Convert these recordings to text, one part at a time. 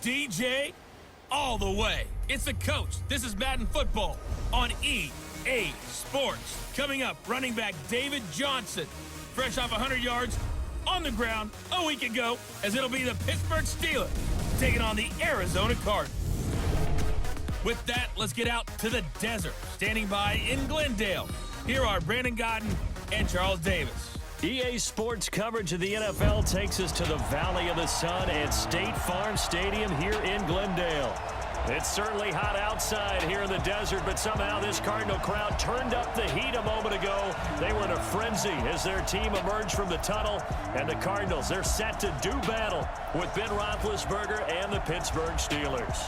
DJ all the way. It's the coach. This is Madden football on EA Sports. Coming up, running back David Johnson, fresh off 100 yards on the ground a week ago, as it'll be the Pittsburgh Steelers taking on the Arizona Cardinals. With that, let's get out to the desert. Standing by in Glendale, here are Brandon Godden and Charles Davis. EA Sports coverage of the NFL takes us to the Valley of the Sun at State Farm Stadium here in Glendale. It's certainly hot outside here in the desert, but somehow this Cardinal crowd turned up the heat a moment ago. They were in a frenzy as their team emerged from the tunnel, and the Cardinals, they're set to do battle with Ben Roethlisberger and the Pittsburgh Steelers.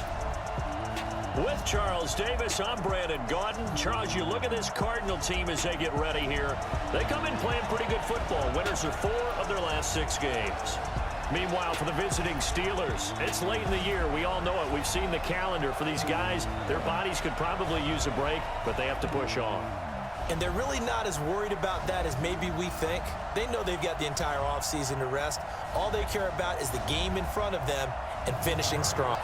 With Charles Davis, I'm Brandon Godden. Charles, you look at this Cardinal team as they get ready here. They come in playing pretty good football. Winners of 4 of their last 6 games. Meanwhile, for the visiting Steelers, it's late in the year. We all know it. We've seen the calendar for these guys. Their bodies could probably use a break, but they have to push on. And they're really not as worried about that as maybe we think. They know they've got the entire offseason to rest. All they care about is the game in front of them and finishing strong.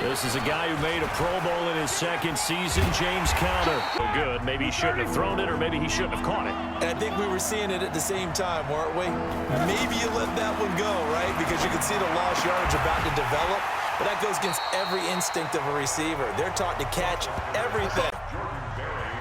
This is a guy who made a Pro Bowl in his 2nd season, James Conner. So good. Maybe he shouldn't have thrown it, or maybe he shouldn't have caught it. And I think we were seeing it at the same time, weren't we? Maybe you let that one go, right? Because you can see the lost yardage about to develop. But that goes against every instinct of a receiver. They're taught to catch everything.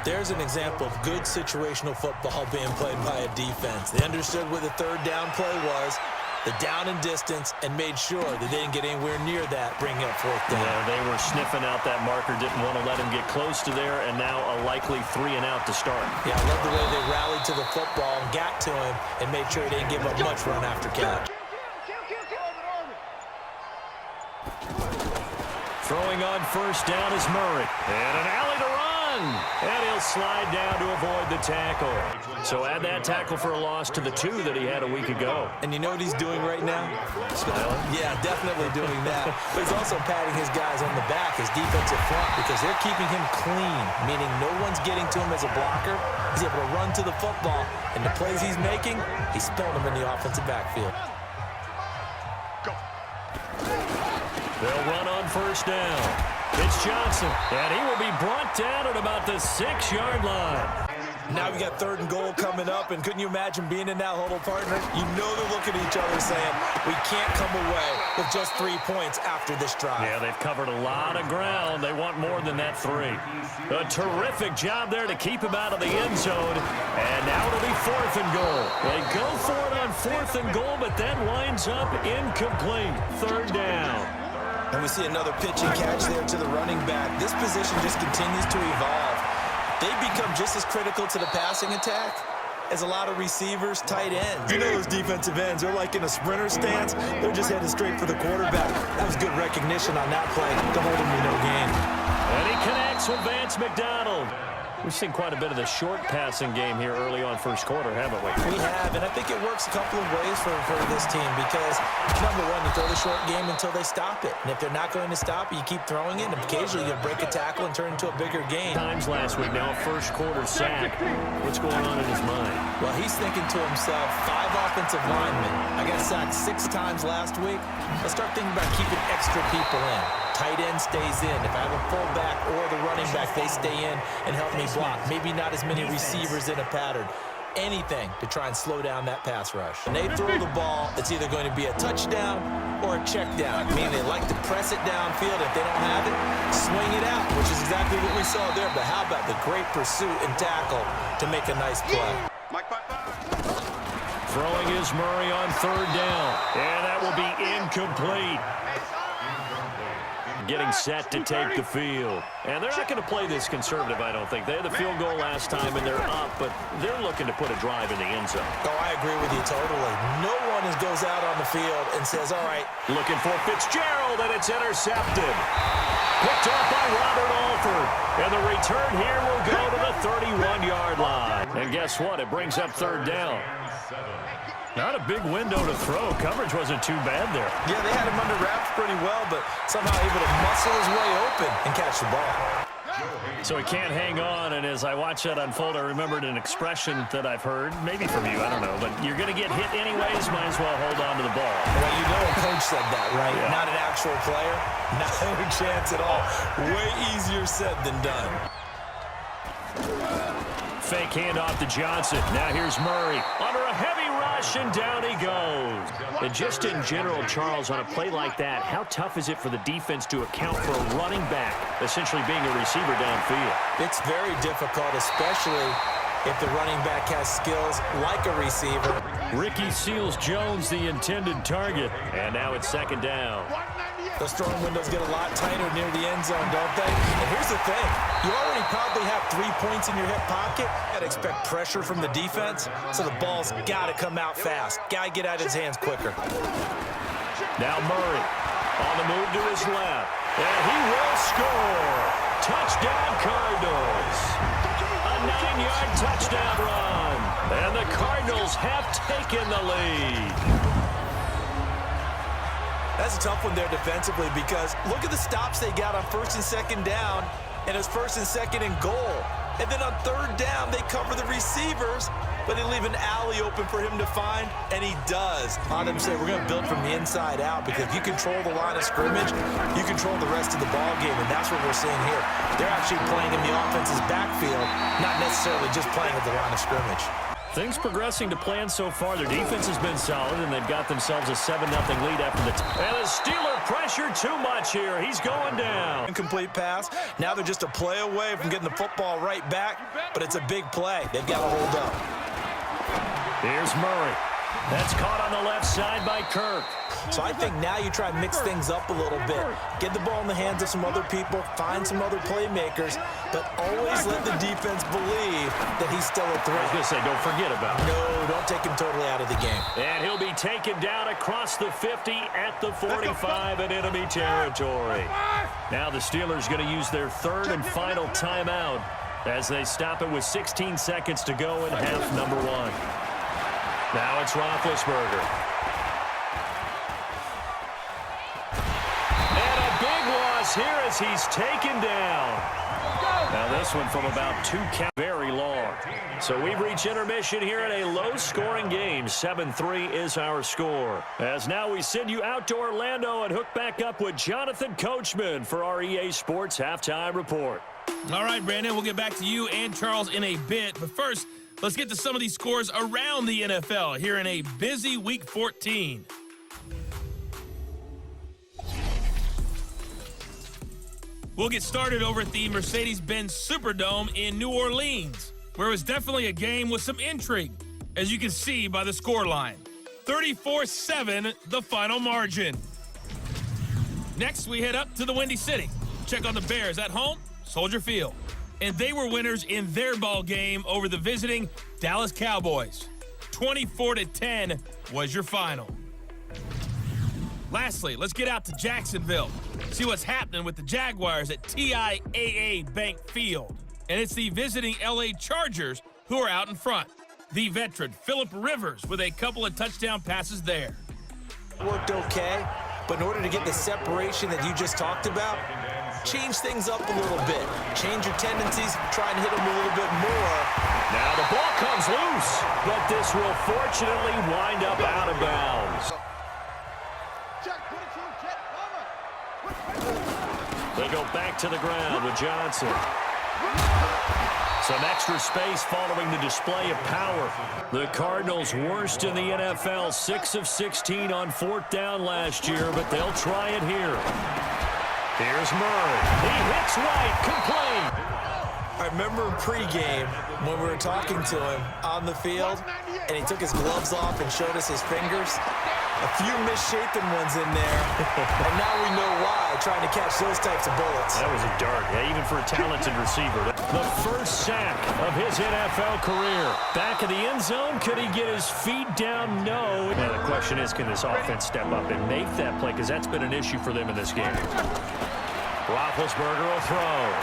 There's an example of good situational football being played by a defense. They understood what the 3rd down play was, the down and distance, and made sure that they didn't get anywhere near that, bringing up 4th down. Yeah, they were sniffing out that marker, didn't want to let him get close to there, and now a likely 3 and out to start. Yeah, I love the way they rallied to the football and got to him and made sure he didn't give up much run after catch. Throwing on 1st down is Murray. And an alley to run. And he'll slide down to avoid the tackle. So add that tackle for a loss to the 2 that he had a week ago. And you know what he's doing right now? Smiling? Yeah, definitely doing that. But he's also patting his guys on the back, his defensive front, because they're keeping him clean, meaning no one's getting to him as a blocker. He's able to run to the football. And the plays he's making, he's spilling them in the offensive backfield. They'll run on 1st down. It's Johnson, and he will be brought down at about the 6-yard line. Now we got 3rd and goal coming up, and couldn't you imagine being in that huddle, partner? You know they're looking at each other saying, we can't come away with just 3 points after this drive. Yeah, they've covered a lot of ground. They want more than that 3. A terrific job there to keep him out of the end zone. And now it'll be 4th and goal. They go for it on 4th and goal, but that winds up incomplete. 3rd down. And we see another pitch and catch there to the running back. This position just continues to evolve. They become just as critical to the passing attack as a lot of receivers, tight ends. You know those defensive ends, they're like in a sprinter stance. They're just headed straight for the quarterback. That was good recognition on that play to hold him to no gain. And he connects with Vance McDonald. We've seen quite a bit of the short passing game here early on 1st quarter, haven't we? We have, and I think it works a couple of ways for this team because, number one, you throw the short game until they stop it. And if they're not going to stop it, you keep throwing it, and occasionally you break a tackle and turn it into a bigger game. Times last week, now a 1st quarter sack. What's going on in his mind? Well, he's thinking to himself, 5 offensive linemen. I got sacked 6 times last week. Let's start thinking about keeping extra people in. Tight end stays in. If I have a fullback or the running back, they stay in and help me block. Maybe not as many receivers in a pattern. Anything to try and slow down that pass rush. When they throw the ball, it's either going to be a touchdown or a check down. Meaning they like to press it downfield. If they don't have it, swing it out, which is exactly what we saw there. But how about the great pursuit and tackle to make a nice play? Throwing is Murray on 3rd down. And that will be incomplete. Getting set to take the field. And they're not going to play this conservative, I don't think. They had the field goal last time, and they're up, but they're looking to put a drive in the end zone. Oh, I agree with you totally. No one goes out on the field and says, all right. Looking for Fitzgerald, and it's intercepted. Picked off by Robert Alford. And the return here will go to the 31-yard line. And guess what? It brings up 3rd down. Not a big window to throw. Coverage wasn't too bad there. Yeah, they had him under wraps pretty well, but somehow able to muscle his way open and catch the ball. So he can't hang on, and as I watch that unfold, I remembered an expression that I've heard, maybe from you, I don't know, but you're going to get hit anyways, might as well hold on to the ball. Well, you know a coach said that, right? Yeah. Not an actual player. Not a chance at all. Way easier said than done. Fake handoff to Johnson. Now here's Murray. Under a heavy rush, and down he goes. And just in general, Charles, on a play like that, how tough is it for the defense to account for a running back essentially being a receiver downfield? It's very difficult, especially if the running back has skills like a receiver. Ricky Seals-Jones, the intended target. And now it's second down. Those throwing windows get a lot tighter near the end zone, don't they? And here's the thing. You already probably have 3 points in your hip pocket. You gotta expect pressure from the defense, so the ball's got to come out fast. Got to get out of his hands quicker. Now Murray on the move to his left. And he will score. Touchdown, Cardinals. A 9-yard touchdown run. And the Cardinals have taken the lead. That's a tough one there defensively because look at the stops they got on 1st and 2nd down, and it's 1st and 2nd and goal. And then on 3rd down, they cover the receivers, but they leave an alley open for him to find, and he does. A lot of them say we're going to build from the inside out because if you control the line of scrimmage, you control the rest of the ball game, and that's what we're seeing here. They're actually playing in the offense's backfield, not necessarily just playing at the line of scrimmage. Things progressing to plan so far. Their defense has been solid, and they've got themselves a 7-0 lead after the and the Steeler pressure too much here. He's going down. Incomplete pass. Now they're just a play away from getting the football right back, but it's a big play. They've got to hold up. Here's Murray. That's caught on the left side by Kirk. So I think now you try and mix things up a little bit. Get the ball in the hands of some other people, find some other playmakers, but always let the defense believe that he's still a threat. I was going to say, don't forget about him. No, don't take him totally out of the game. And he'll be taken down across the 50 at the 45 in enemy territory. Now the Steelers going to use their 3rd and final timeout as they stop it with 16 seconds to go in half number 1. Now it's Roethlisberger. And a big loss here as he's taken down. Now this one from about 2 count, very long. So we've reached intermission here in a low-scoring game. 7-3 is our score. As now we send you out to Orlando and hook back up with Jonathan Coachman for our EA Sports Halftime Report. All right, Brandon, we'll get back to you and Charles in a bit. But first, let's get to some of these scores around the NFL here in a busy Week 14. We'll get started over at the Mercedes-Benz Superdome in New Orleans, where it was definitely a game with some intrigue, as you can see by the scoreline. 34-7, the final margin. Next, we head up to the Windy City. Check on the Bears at home, Soldier Field. And they were winners in their ball game over the visiting Dallas Cowboys. 24-10 was your final. Lastly, let's get out to Jacksonville. See what's happening with the Jaguars at TIAA Bank Field. And it's the visiting LA Chargers who are out in front. The veteran Phillip Rivers with a couple of touchdown passes there. Worked okay, but in order to get the separation that you just talked about, change things up a little bit. Change your tendencies, try and hit them a little bit more. Now the ball comes loose, but this will fortunately wind up out of bounds. They go back to the ground with Johnson. Some extra space following the display of power. The Cardinals worst in the NFL, 6 of 16 on 4th down last year, but they'll try it here. Here's Murray. He hits right, complete. I remember pregame when we were talking to him on the field, and he took his gloves off and showed us his fingers. A few misshapen ones in there, and now we know why, trying to catch those types of bullets. That was a dart, yeah, even for a talented receiver. The first sack of his NFL career. Back of the end zone, could he get his feet down? No. Now the question is, can this offense step up and make that play? Because that's been an issue for them in this game. Roethlisberger will throw.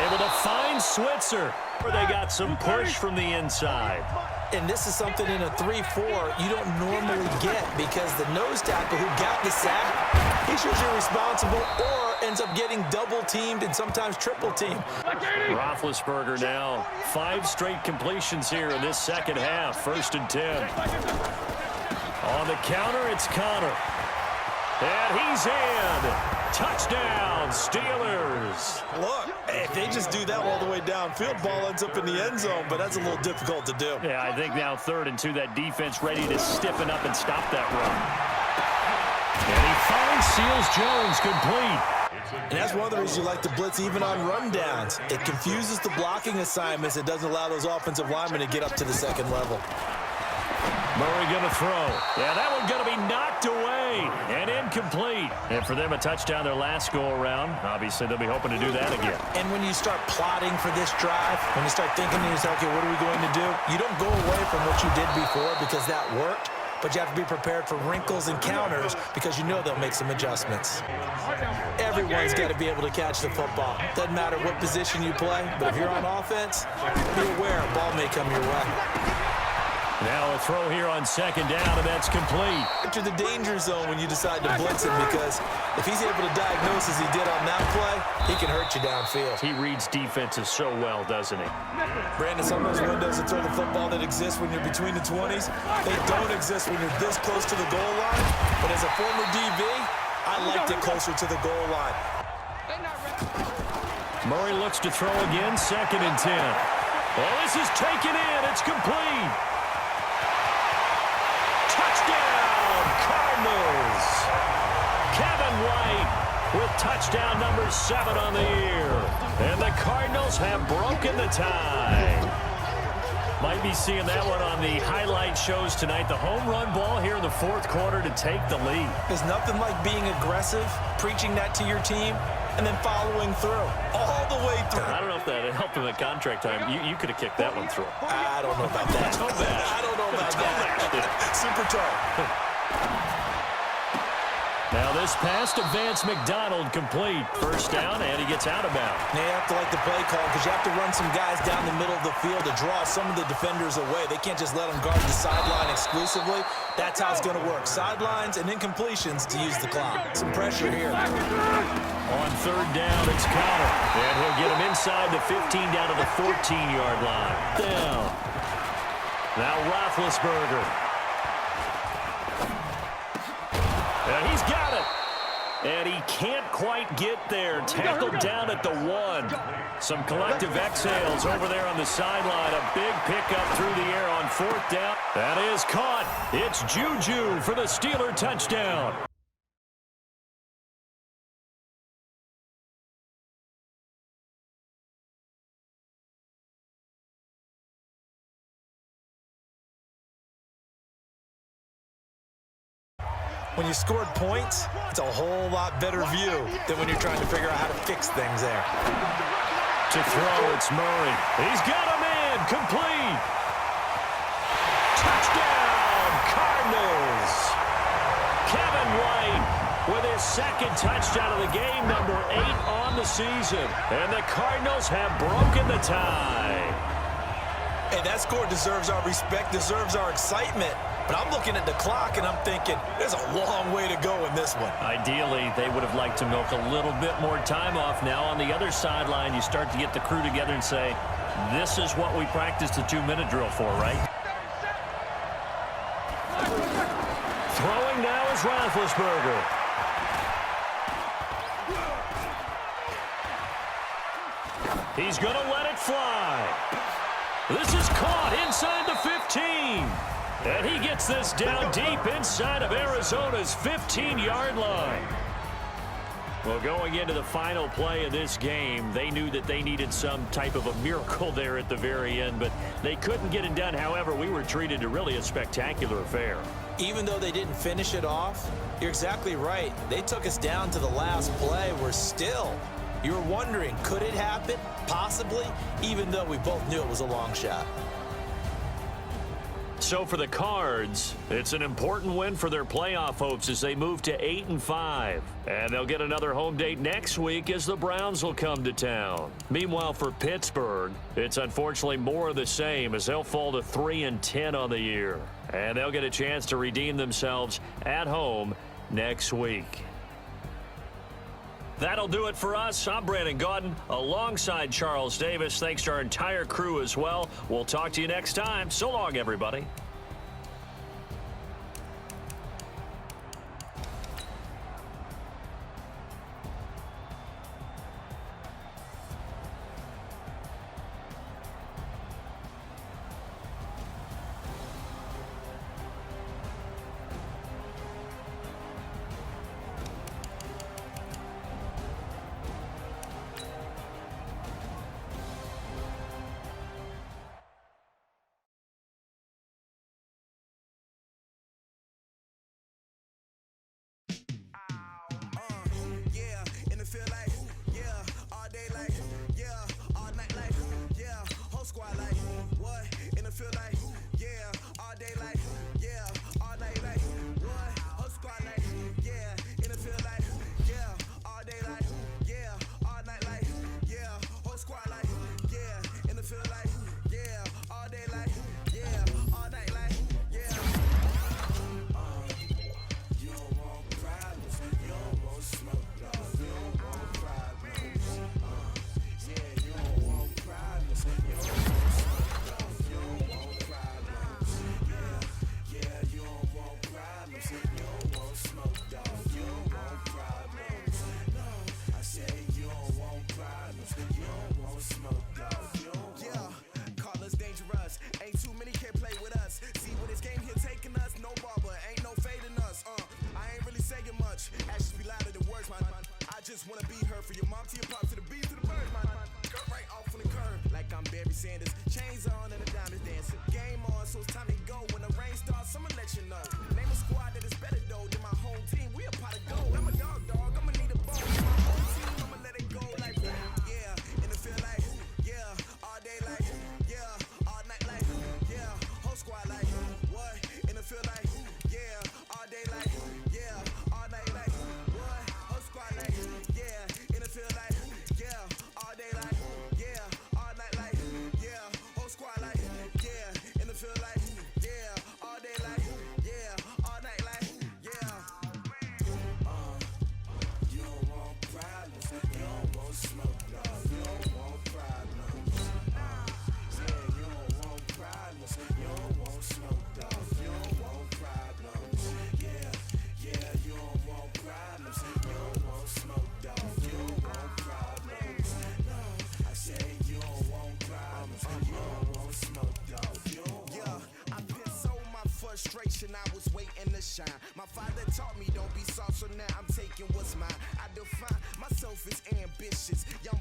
Able to find Switzer. They got some push from the inside. And this is something in a 3-4 you don't normally get because the nose tackle who got the sack, he's usually responsible or ends up getting double-teamed and sometimes triple-teamed. Roethlisberger now 5 straight completions here in this second half. 1st and 10. On the counter, it's Connor. And he's in. Touchdown, Steelers. Look, if they just do that all the way downfield, ball ends up in the end zone, but that's a little difficult to do. Yeah, I think now 3rd and 2, that defense ready to stiffen up and stop that run. And he finds Seals Jones complete. And that's one of the reasons you like to blitz even on rundowns. It confuses the blocking assignments. It doesn't allow those offensive linemen to get up to the second level. Murray going to throw. Yeah, that one's going to be knocked away and incomplete. And for them, a touchdown their last go-around. Obviously, they'll be hoping to do that again. And when you start plotting for this drive, when you start thinking to yourself, okay, what are we going to do? You don't go away from what you did before because that worked, but you have to be prepared for wrinkles and counters because you know they'll make some adjustments. Everyone's got to be able to catch the football. Doesn't matter what position you play, but if you're on offense, be aware a ball may come your way. Now a throw here on 2nd down, and that's complete. Enter the danger zone when you decide to blitz him because if he's able to diagnose as he did on that play, he can hurt you downfield. He reads defenses so well, doesn't he? Brandon, some of those windows to throw the football that exist when you're between the 20s, they don't exist when you're this close to the goal line. But as a former DB, I liked it closer to the goal line. Murray looks to throw again, 2nd and 10. Well, this is taken in. It's complete. Touchdown, Cardinals. Kevin White with touchdown number 7 on the year. And the Cardinals have broken the tie. Might be seeing that one on the highlight shows tonight. The home run ball here in the 4th quarter to take the lead. There's nothing like being aggressive, preaching that to your team, and then following through, all the way through. I don't know if that helped him at contract time. You could have kicked that one through. I don't know about that. Toe bash. I don't know about that. Super toe. Now this pass to Vance McDonald complete. 1st down, and he gets out of bounds. Now you have to like the play call because you have to run some guys down the middle of the field to draw some of the defenders away. They can't just let them guard the sideline exclusively. That's how it's going to work. Sidelines and incompletions to use the clock. Some pressure here. On 3rd down, it's Connor. And he'll get him inside the 15 down to the 14-yard line. Down. Now Roethlisberger. And he's got it. And he can't quite get there. Tackled down at the 1. Some collective exhales over there on the sideline. A big pickup through the air on 4th down. That is caught. It's Juju for the Steeler touchdown. When you scored points, it's a whole lot better view than when you're trying to figure out how to fix things there. To throw, it's Murray. He's got him in. Complete. Touchdown, Cardinals. Kevin White with his 2nd touchdown of the game, number 8 on the season. And the Cardinals have broken the tie. Hey, that score deserves our respect, deserves our excitement. But I'm looking at the clock, and I'm thinking, there's a long way to go in this one. Ideally, they would have liked to milk a little bit more time off. Now on the other sideline, you start to get the crew together and say, this is what we practiced the 2-minute drill for, right? Throwing now is Roethlisberger. He's going to let it fly. This is caught inside the 15. And he gets this down deep inside of Arizona's 15-yard line. Well, going into the final play of this game, they knew that they needed some type of a miracle there at the very end, but they couldn't get it done. However, we were treated to really a spectacular affair. Even though they didn't finish it off, you're exactly right. They took us down to the last play. We're still. You were wondering, could it happen? Possibly, even though we both knew it was a long shot. So for the Cards, it's an important win for their playoff hopes as they move to 8-5. And they'll get another home date next week as the Browns will come to town. Meanwhile, for Pittsburgh, it's unfortunately more of the same as they'll fall to 3-10 on the year. And they'll get a chance to redeem themselves at home next week. That'll do it for us. I'm Brandon Gaudin alongside Charles Davis. Thanks to our entire crew as well. We'll talk to you next time. So long, everybody. I was waiting to shine. My father taught me don't be soft, so now I'm taking what's mine. I define myself as ambitious. Young